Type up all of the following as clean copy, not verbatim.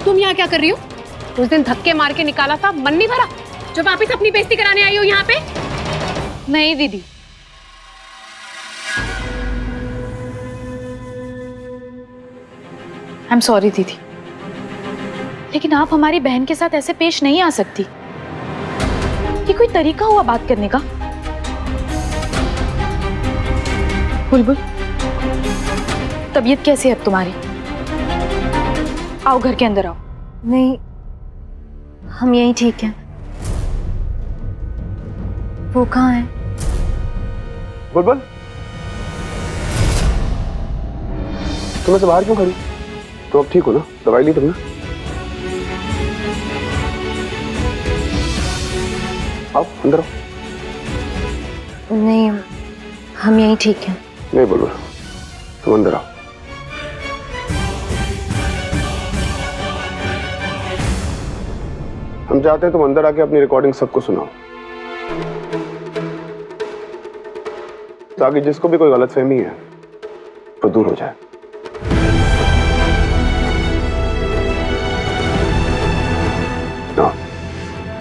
तुम यहाँ क्या कर रही हो? उस दिन धक्के मार के निकाला था, मन नहीं भरा जो वापस अपनी बेइज्जती कराने आई हो यहाँ पे? नहीं दीदी, आई एम सॉरी दीदी, लेकिन आप हमारी बहन के साथ ऐसे पेश नहीं आ सकती। ये कोई तरीका हुआ बात करने का? बुलबुल, तबीयत कैसी है अब तुम्हारी? आओ घर के अंदर आओ। नहीं, हम यहीं ठीक हैं। वो कहाँ है? बुलबुल, तुम ऐसे बाहर क्यों खड़ी? तो अब ठीक हो ना? दवाई ली तुमने? आओ अंदर आओ। नहीं, हम यहीं ठीक हैं। नहीं बुलबुल, तुम अंदर आओ। हम चाहते हैं तुम अंदर आके अपनी रिकॉर्डिंग सबको सुनाओ, ताकि जिसको भी कोई गलतफहमी है वो दूर हो जाए।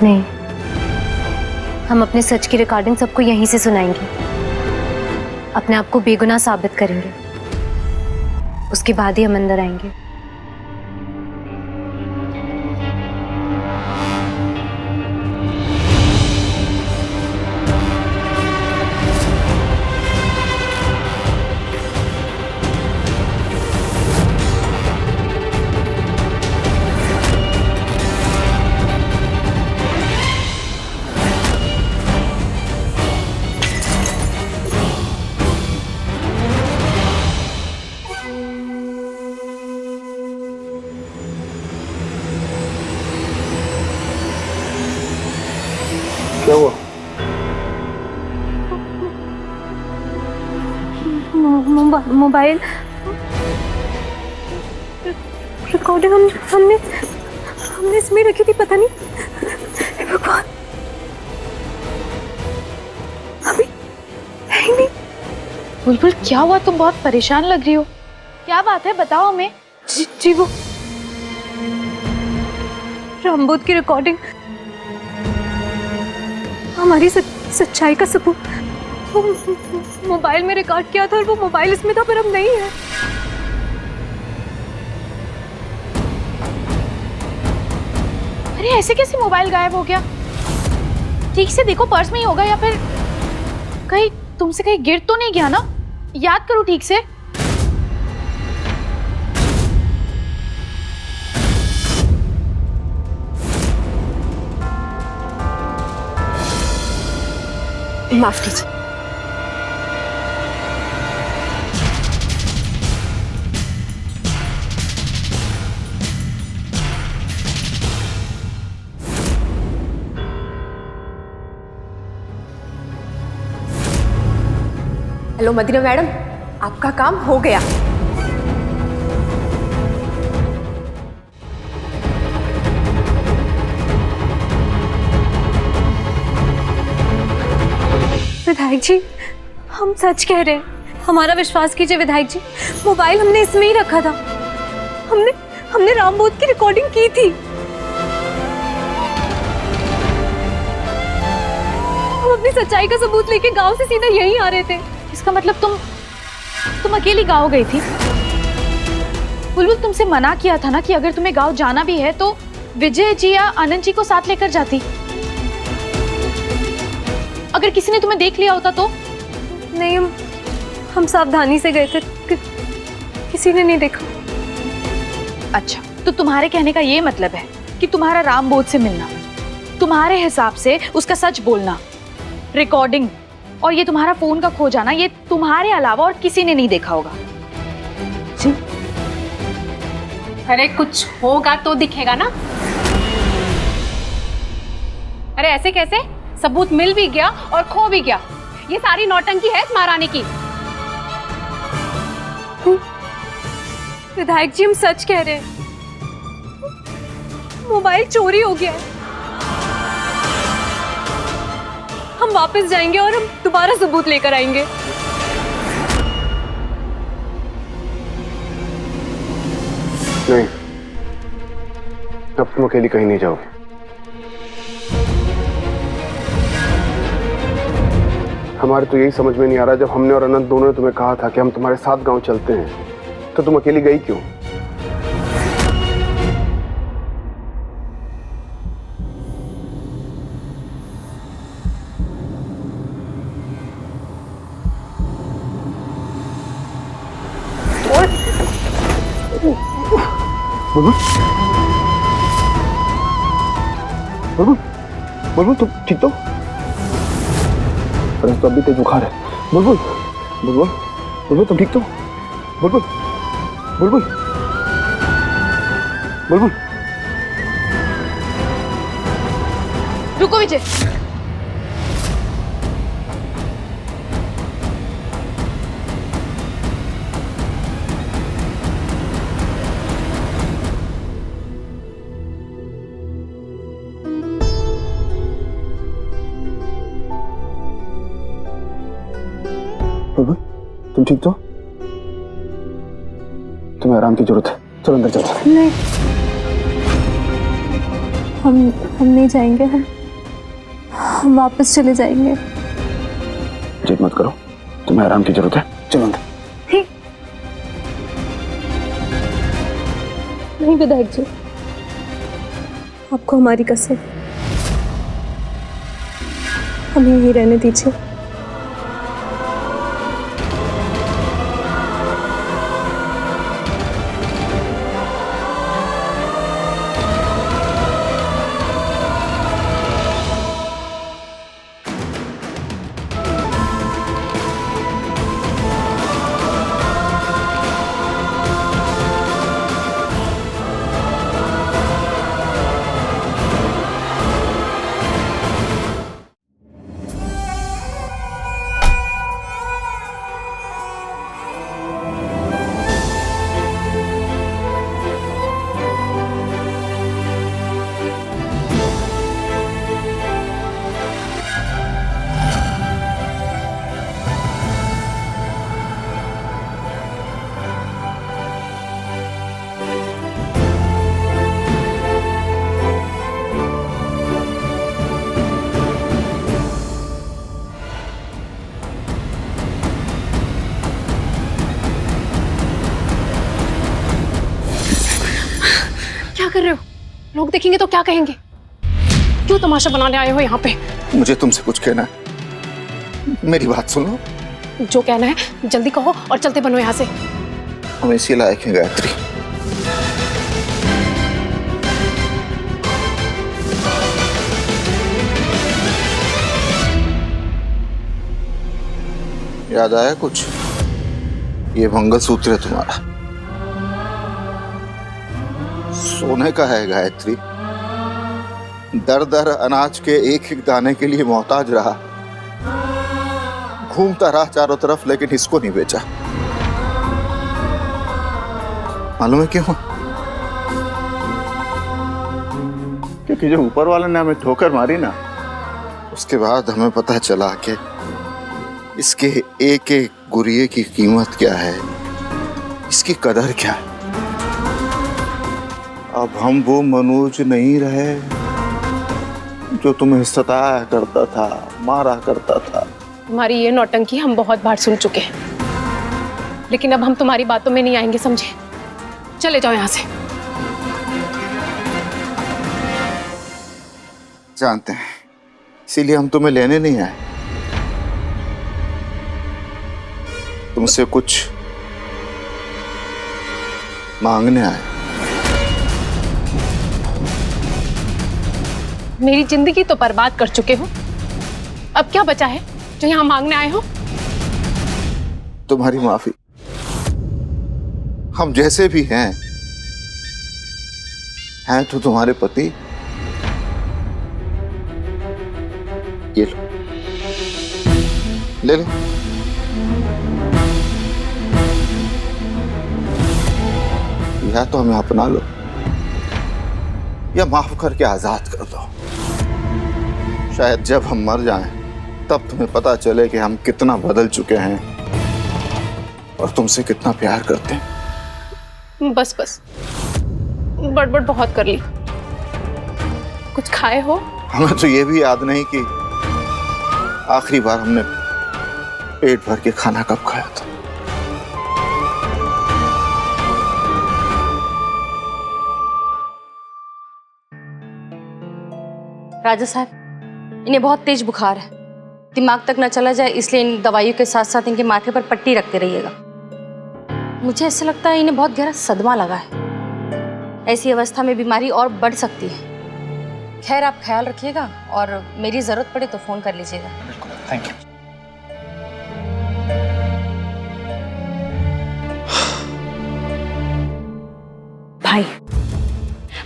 नहीं, हम अपने सच की रिकॉर्डिंग सबको यहीं से सुनाएंगे, अपने आप को बेगुनाह साबित करेंगे, उसके बाद ही हम अंदर आएंगे। क्या हुआ? मोबाइल रिकॉर्डिंग हमने इसमें रखी थी, पता नहीं। भगवान, अभी है ही नहीं। बुलबुल क्या हुआ? तुम बहुत परेशान लग रही हो, क्या बात है बताओ हमें। जी वो रामबोध की रिकॉर्डिंग हमारी सच्चाई का सबूत। वो मोबाइल में रिकॉर्ड किया था और वो मोबाइल इसमें था, पर अब नहीं है। अरे ऐसे कैसे मोबाइल गायब हो गया? ठीक से देखो, पर्स में ही होगा या फिर कहीं तुमसे कहीं गिर तो नहीं गया ना? याद करो ठीक से। माफ कीजिए। हेलो मदीना मैडम, आपका काम हो गया। विधायक जी, हम सच कह रहे हैं, हमारा विश्वास कीजिए विधायक जी। मोबाइल हमने इसमें ही रखा था। हमने रामबोध की रिकॉर्डिंग की थी। हम अपनी सच्चाई का सबूत लेके गांव से सीधा यहीं आ रहे थे। इसका मतलब तुम अकेली गाँव गई थी? बुलबुल तुमसे मना किया था ना कि अगर तुम्हें गाँव जाना भी है तो विजय जी या आनंद जी को साथ लेकर जाती। अगर किसी ने तुम्हें देख लिया होता तो? नहीं, हम सावधानी से गए थे, किसी ने नहीं देखा। अच्छा, तो तुम्हारे कहने का ये मतलब है कि तुम्हारा रामबोध से मिलना, तुम्हारे हिसाब से उसका सच बोलना, रिकॉर्डिंग और ये तुम्हारा फोन का खो जाना, ये तुम्हारे अलावा और किसी ने नहीं देखा होगा। जी, अरे कुछ होगा तो दिखेगा ना। अरे ऐसे कैसे? सबूत मिल भी गया और खो भी गया। ये सारी नौटंकी है इस महारानी की। विधायक जी, हम सच कह रहे हैं, मोबाइल चोरी हो गया है। हम वापस जाएंगे और हम दोबारा सबूत लेकर आएंगे। नहीं, अब तुम अकेली कहीं नहीं जाओगे। हमारे तो यही समझ में नहीं आ रहा, जब हमने और अनंत दोनों ने तुम्हें कहा था कि हम तुम्हारे साथ गांव चलते हैं, तो तुम अकेली गई क्यों? बुलबुल, बुलबुल, बुलबुल तुम ठीक तो? अरे तो अभी तेज बुखार है। बुलबुल, बुलबुल, बुलबुल तुम ठीक तो? बुलबुल, बुलबुल, बुलबुल। रुको विजय। बुलबुल तुम ठीक तो? तुम्हें आराम की जरूरत है, चलो अंदर चलते हैं। नहीं, हम नहीं जाएंगे। हम वापस चले जाएंगे। जिद मत करो, तुम्हें आराम की जरूरत है, चलो अंदर। नहीं विधायक जी, आपको हमारी कसम, हमें यहीं रहने दीजिए। क्या कर रहे हो? लोग देखेंगे तो क्या कहेंगे? क्यों तमाशा बनाने आए हो यहाँ पे? मुझे तुमसे कुछ कहना है, मेरी बात सुनो। जो कहना है जल्दी कहो और चलते बनो यहाँ से। हम इसी लायक हैं गायत्री। याद आया कुछ? ये मंगलसूत्र है तुम्हारा, सोने का है गायत्री। दर दर अनाज के एक एक दाने के लिए मोहताज रहा, घूमता रहा चारों तरफ, लेकिन इसको नहीं बेचा। मालूम है क्यों? क्योंकि जब ऊपर वाले ने हमें ठोकर मारी ना, उसके बाद हमें पता चला कि इसके एक एक गुरिये की कीमत क्या है, इसकी कदर क्या है। अब हम वो मनोज नहीं रहे जो तुम्हें सताया करता था, मारा करता था। तुम्हारी ये नौटंकी हम बहुत बार सुन चुके हैं, लेकिन अब हम तुम्हारी बातों में नहीं आएंगे, समझे? चले जाओ यहाँ से। जानते हैं, इसीलिए हम तुम्हें लेने नहीं आए, तुमसे कुछ मांगने आए। मेरी जिंदगी तो बर्बाद कर चुके हो, अब क्या बचा है जो यहाँ मांगने आए हो? तुम्हारी माफी। हम जैसे भी हैं तो तुम्हारे पति। ये लो, ले लो। या तो हमें अपना लो या माफ करके आजाद कर दो। शायद जब हम मर जाएं तब तुम्हें पता चले कि हम कितना बदल चुके हैं और तुमसे कितना प्यार करते हैं। बस बस, बड़बड़ बहुत कर ली। कुछ खाए हो? हमें तो ये भी याद नहीं कि आखिरी बार हमने पेट भर के खाना कब खाया था। राजा साहब, इन्हें बहुत तेज बुखार है, दिमाग तक न चला जाए इसलिए इन दवाइयों के साथ साथ इनके माथे पर पट्टी रखते रहिएगा। मुझे ऐसा लगता है इन्हें बहुत गहरा सदमा लगा है। ऐसी अवस्था में बीमारी और बढ़ सकती है। खैर, आप ख्याल रखिएगा और मेरी जरूरत पड़े तो फोन कर लीजिएगा। Thank you. भाई,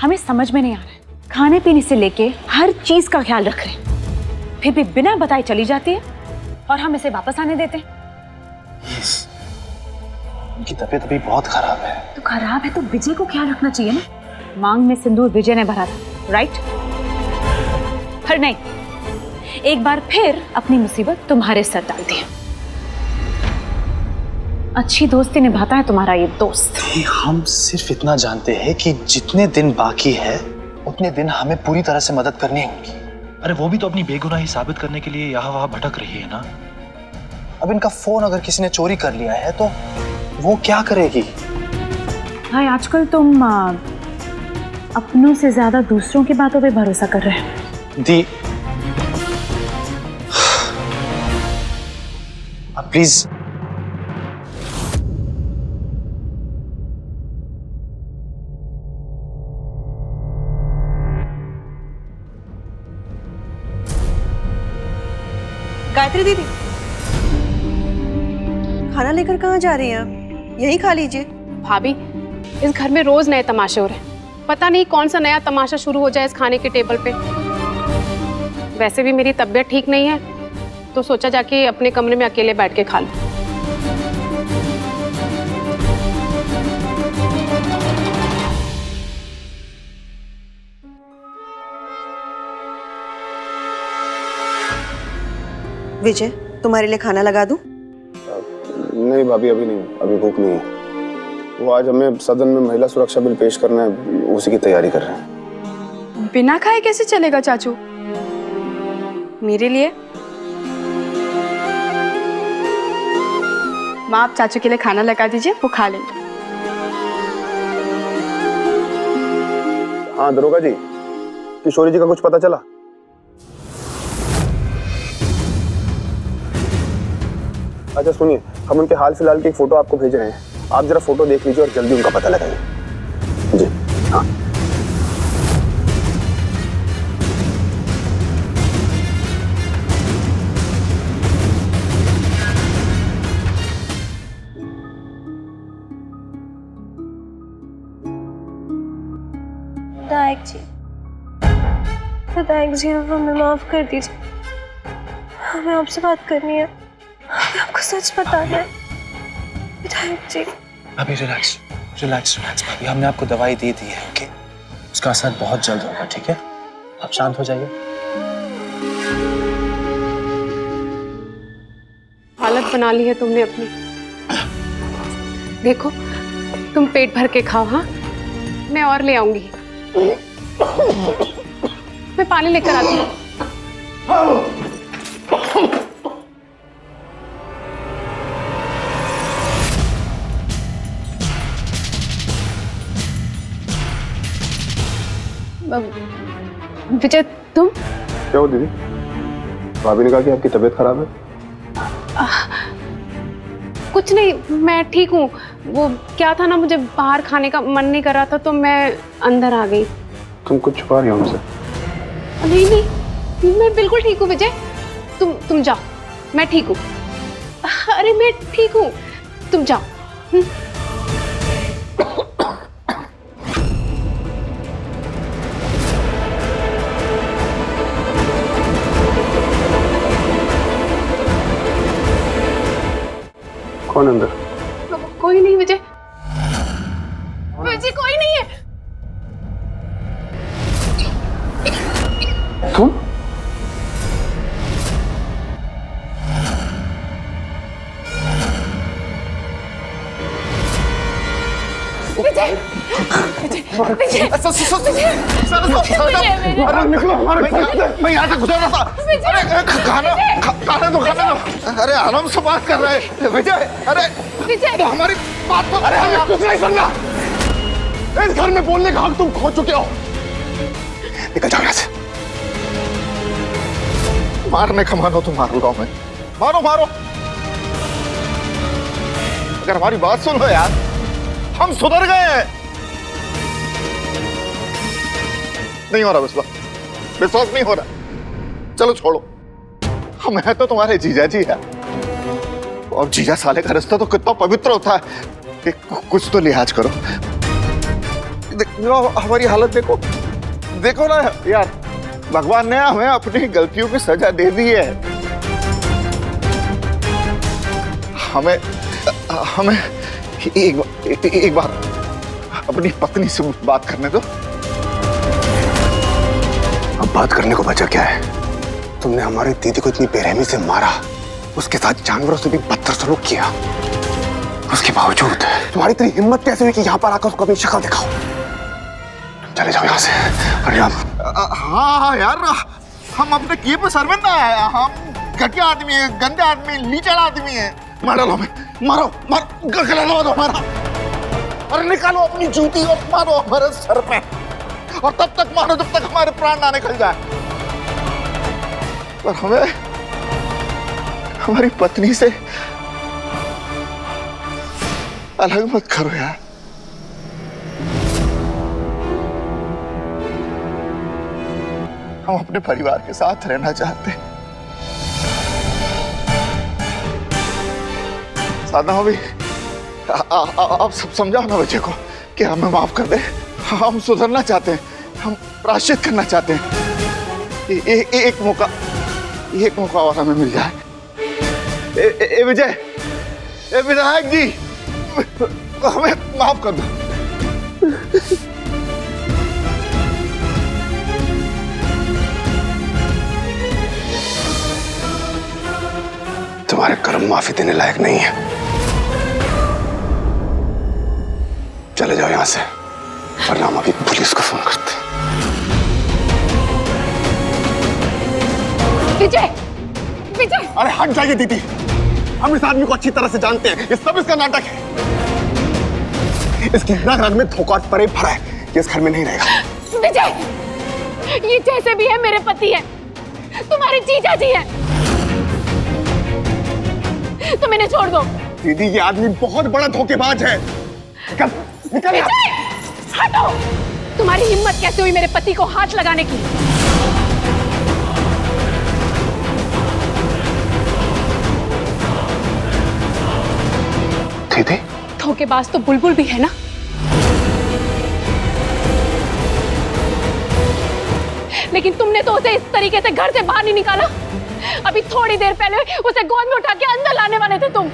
हमें समझ में नहीं आ रहा है, खाने पीने से लेके हर चीज का ख्याल रख रहे हैं, फिर भी बिना बताए चली जाती है और हम इसे वापस आने देते हैं। उनकी तबीयत अभी बहुत खराब है। तो खराब है तो विजय को ख्याल रखना चाहिए ना। मांग में सिंदूर विजय ने भरा था, राइट? पर नहीं, एक बार फिर अपनी मुसीबत तुम्हारे सर डाल दी। अच्छी दोस्ती निभाता है तुम्हारा ये दोस्त। हम सिर्फ इतना जानते हैं कि जितने दिन बाकी है उतने दिन हमें पूरी तरह से मदद करनी होगी। अरे वो भी तो अपनी बेगुनाही साबित करने के लिए यहाँ वहाँ भटक रही है ना। अब इनका फोन अगर किसी ने चोरी कर लिया है तो वो क्या करेगी? भाई, आजकल तुम अपनों से ज्यादा दूसरों की बातों पे भरोसा कर रहे हैं। दी, अब प्लीज गायत्री दीदी, खाना लेकर कहाँ जा रही हैं आप? यहीं खा लीजिए। भाभी, इस घर में रोज नए तमाशे हो रहे हैं। पता नहीं कौन सा नया तमाशा शुरू हो जाए इस खाने के टेबल पे। वैसे भी मेरी तबीयत ठीक नहीं है, तो सोचा जाके अपने कमरे में अकेले बैठ के खा लूं। विजय, तुम्हारे लिए खाना लगा दूं? नहीं भाभी, अभी नहीं, अभी भूख नहीं है। वो आज हमें सदन में महिला सुरक्षा बिल पेश करना है, उसी की तैयारी कर रहे हैं। बिना खाए कैसे चलेगा चाचू? मेरे लिए माँ, आप चाचू के लिए खाना लगा दीजिए, वो खा लेंगे। हाँ दरोगा जी, किशोरी जी का कुछ पता चला? अच्छा सुनिए, हम उनके हाल फिलहाल की एक फोटो आपको भेज रहे हैं, आप जरा फोटो देख लीजिए और जल्दी उनका पता लगाइए। जी हाँ। विधायक जी, हमें माफ कर दीजिए, हमें आपसे बात करनी है, हमें आपको सच बताना है। विधायक जी, अभी रिलैक्स रिलैक्स रिलैक्स भाभी, हमने आपको दवाई दे दी है, ओके? उसका असर बहुत जल्द होगा, ठीक है? आप शांत हो जाइए। हालत बना ली है तुमने अपनी। देखो, तुम पेट भर के खाओ। हाँ, मैं और ले आऊंगी। मैं पानी लेकर आती हूँ। विजय, तुम? क्या हो दीदी? भाभी ने कहा कि आपकी तबीयत खराब है। कुछ नहीं, मैं ठीक हूँ। वो क्या था ना, मुझे बाहर खाने का मन नहीं कर रहा था तो मैं अंदर आ गई। तुम कुछ छुपा रही हो हमसे? नहीं नहीं, मैं बिल्कुल ठीक हूँ विजय। तुम जाओ, मैं ठीक हूँ। अरे मैं ठीक हूँ, तुम जाओ। कौन अंदर? कोई नहीं विजय, विजय कोई नहीं है। तुम? विजय, विजय, विजय, अरे निकलो हमारे मैं यहाँ से गुजर रहा था। अरे खाने दो। अरे आराम से बात कर रहे हैं विजय। अरे तो हमारी बात तो अरे हमें कुछ नहीं सुनना। इस घर में बोलने का हक तुम खो चुके हो। निकल जाओ यहाँ से। मारने का मानो तो मार लो मैं। मारो अगर हमारी बात सुन लो यार, हम सुधर गए हैं। नहीं हो रहा विश्वास नहीं हो रहा। चलो छोड़ो, हम हैं तो तुम्हारे जीजा जी है। और जीजा साले का रिश्ता तो कितना पवित्र होता है। कुछ तो लिहाज करो। देखो हमारी हालत देखो ना यार। भगवान ने हमें अपनी गलतियों की सजा दे दी है। हमें एक बार अपनी पत्नी से बात करने दो। अब बात करने को बचा क्या है? तुमने हमारी दीदी को इतनी बेरहमी से मारा, उसके साथ जानवरों से भी बदतर सलूक किया। उसके बावजूद तुम्हारी इतनी हिम्मत कैसे हुई कि यहाँ पर आकर उसको अपनी शक्ल दिखाओ? चले जाओ यहाँ से। अरे हाँ यार, हम अपने किए पे शर्मिंदा है। हम घटिया आदमी है, गंदे आदमी, लीचड़ आदमी है। मारो गला लगा दो हमारा। और निकालो अपनी जूती और मारो हमारे सर पे। और तब तक मारो जब तक हमारे प्राण ना निकल जाए। पर हमें हमारी पत्नी से अलग मत करो यार। हम अपने परिवार के साथ रहना चाहते हैं। साधना भाभी, आप सब समझाओ ना बच्चे को कि हमें माफ कर दे। हम सुधरना चाहते हैं, हम प्रायश्चित करना चाहते हैं। एक मौका और हमें मिल जाए। विजय, विधायक जी, हमें माफ कर दो। तुम्हारे कर्म माफी देने लायक नहीं है। चले जाओ यहाँ से, वरना हम अभी पुलिस को फोन करते हैं। विजय! अरे हट जाइए दीदी, हम इस आदमी को अच्छी तरह से जानते हैं। ये सब इसका नाटक है। इसकी रग में धोखा परे भरा है। ये इस घर में नहीं रहेगा। विजय! ये जैसे भी है मेरे पति है, तुम्हारे जीजा जी है। तुम इन्हें छोड़ दो। दीदी, ये आदमी बहुत बड़ा धोखेबाज है। निकल विजय! हटो! तुम्हारी हिम्मत कैसे हुई मेरे पति को हाथ लगाने की? दीदी, धोखेबाज तो बुलबुल भी है ना। लेकिन तुमने तो उसे इस तरीके से घर से बाहर नहीं निकाला। अभी थोड़ी देर पहले उसे गोद में उठा के अंदर लाने वाले थे तुम।